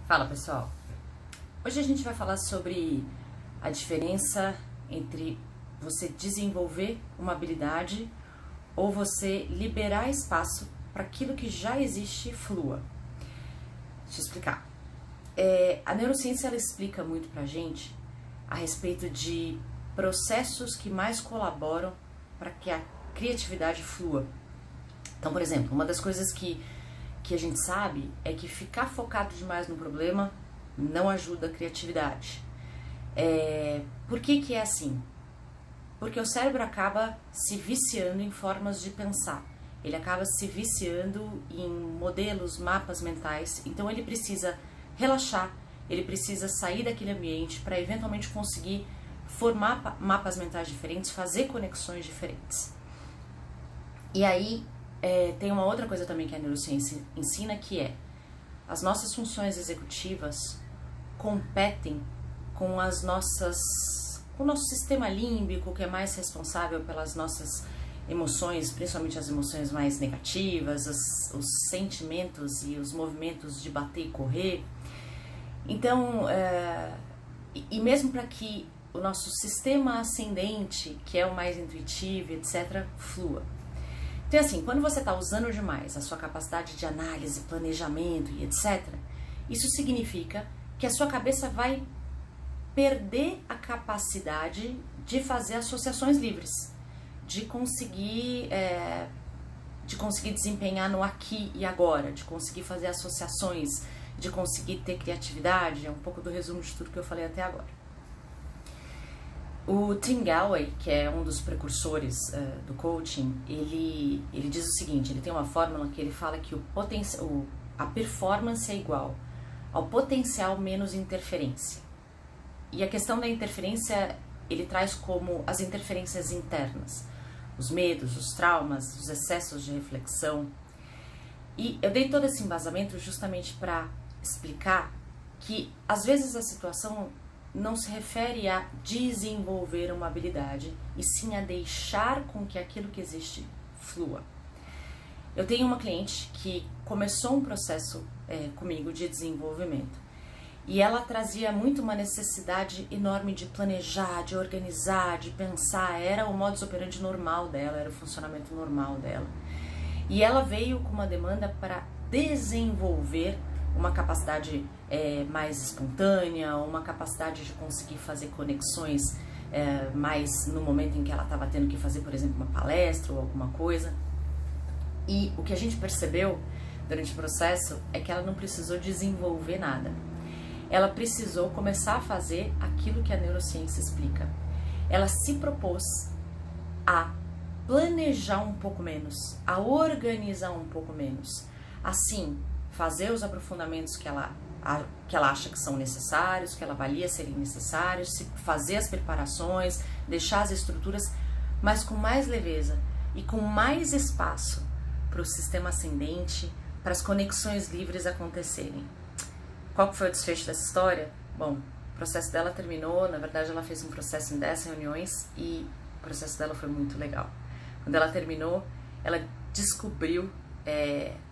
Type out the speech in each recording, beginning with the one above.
Fala pessoal, hoje a gente vai falar sobre a diferença entre você desenvolver uma habilidade ou você liberar espaço para aquilo que já existe flua. Deixa eu explicar. A neurociência ela explica muito pra gente a respeito de processos que mais colaboram para que a criatividade flua. Então, por exemplo, uma das coisas que a gente sabe é que ficar focado demais no problema não ajuda a criatividade. Por que é assim? Porque o cérebro acaba se viciando em formas de pensar. Ele acaba se viciando em modelos, mapas mentais. Então ele precisa relaxar, ele precisa sair daquele ambiente para eventualmente conseguir formar mapas mentais diferentes, fazer conexões diferentes. E aí tem uma outra coisa também que a neurociência ensina, que é as nossas funções executivas competem com o nosso sistema límbico, que é mais responsável pelas nossas emoções, principalmente as emoções mais negativas, os sentimentos e os movimentos de bater e correr. Então, e mesmo para que o nosso sistema ascendente, que é o mais intuitivo, etc., flua. Então, assim, quando você está usando demais a sua capacidade de análise, planejamento e etc., isso significa que a sua cabeça vai perder a capacidade de fazer associações livres, de conseguir desempenhar no aqui e agora, de conseguir fazer associações, de conseguir ter criatividade. É um pouco do resumo de tudo que eu falei até agora. O Tim Gallwey, que é um dos precursores do coaching, ele diz o seguinte, ele tem uma fórmula que ele fala que a performance é igual ao potencial menos interferência. E a questão da interferência, ele traz como as interferências internas, os medos, os traumas, os excessos de reflexão. E eu dei todo esse embasamento justamente para explicar que às vezes a situação não se refere a desenvolver uma habilidade, e sim a deixar com que aquilo que existe flua. Eu tenho uma cliente que começou um processo comigo de desenvolvimento, e ela trazia muito uma necessidade enorme de planejar, de organizar, de pensar. Era o modus operandi normal dela, era o funcionamento normal dela. E ela veio com uma demanda para desenvolver uma capacidade mais espontânea, uma capacidade de conseguir fazer conexões mais no momento em que ela estava tendo que fazer, por exemplo, uma palestra ou alguma coisa. E o que a gente percebeu durante o processo é que ela não precisou desenvolver nada. Ela precisou começar a fazer aquilo que a neurociência explica. Ela se propôs a planejar um pouco menos, a organizar um pouco menos. Assim, fazer os aprofundamentos que ela acha que são necessários, que ela avalia serem necessários, fazer as preparações, deixar as estruturas, mas com mais leveza e com mais espaço para o sistema ascendente, para as conexões livres acontecerem. Qual que foi o desfecho dessa história? Bom, o processo dela terminou, na verdade ela fez um processo em 10 reuniões e o processo dela foi muito legal. Quando ela terminou, ela descobriu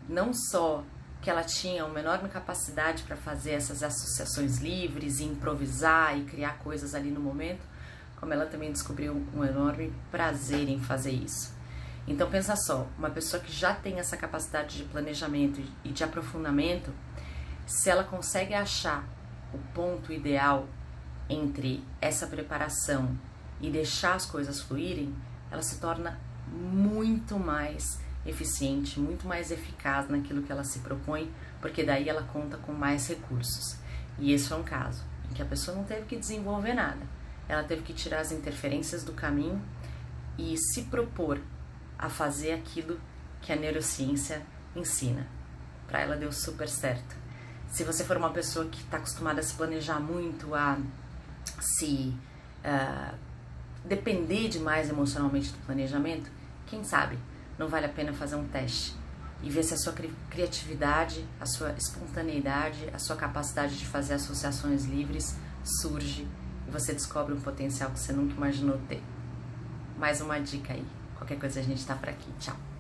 não só que ela tinha uma enorme capacidade para fazer essas associações livres, e improvisar e criar coisas ali no momento, como ela também descobriu um enorme prazer em fazer isso. Então pensa só, uma pessoa que já tem essa capacidade de planejamento e de aprofundamento, se ela consegue achar o ponto ideal entre essa preparação e deixar as coisas fluírem, ela se torna muito mais eficiente, muito mais eficaz naquilo que ela se propõe, porque daí ela conta com mais recursos. E esse foi um caso em que a pessoa não teve que desenvolver nada, ela teve que tirar as interferências do caminho e se propor a fazer aquilo que a neurociência ensina. Para ela deu super certo. Se você for uma pessoa que está acostumada a se planejar muito, a se depender demais emocionalmente do planejamento, quem sabe não vale a pena fazer um teste e ver se a sua criatividade, a sua espontaneidade, a sua capacidade de fazer associações livres surge e você descobre um potencial que você nunca imaginou ter. Mais uma dica aí. Qualquer coisa a gente tá por aqui. Tchau!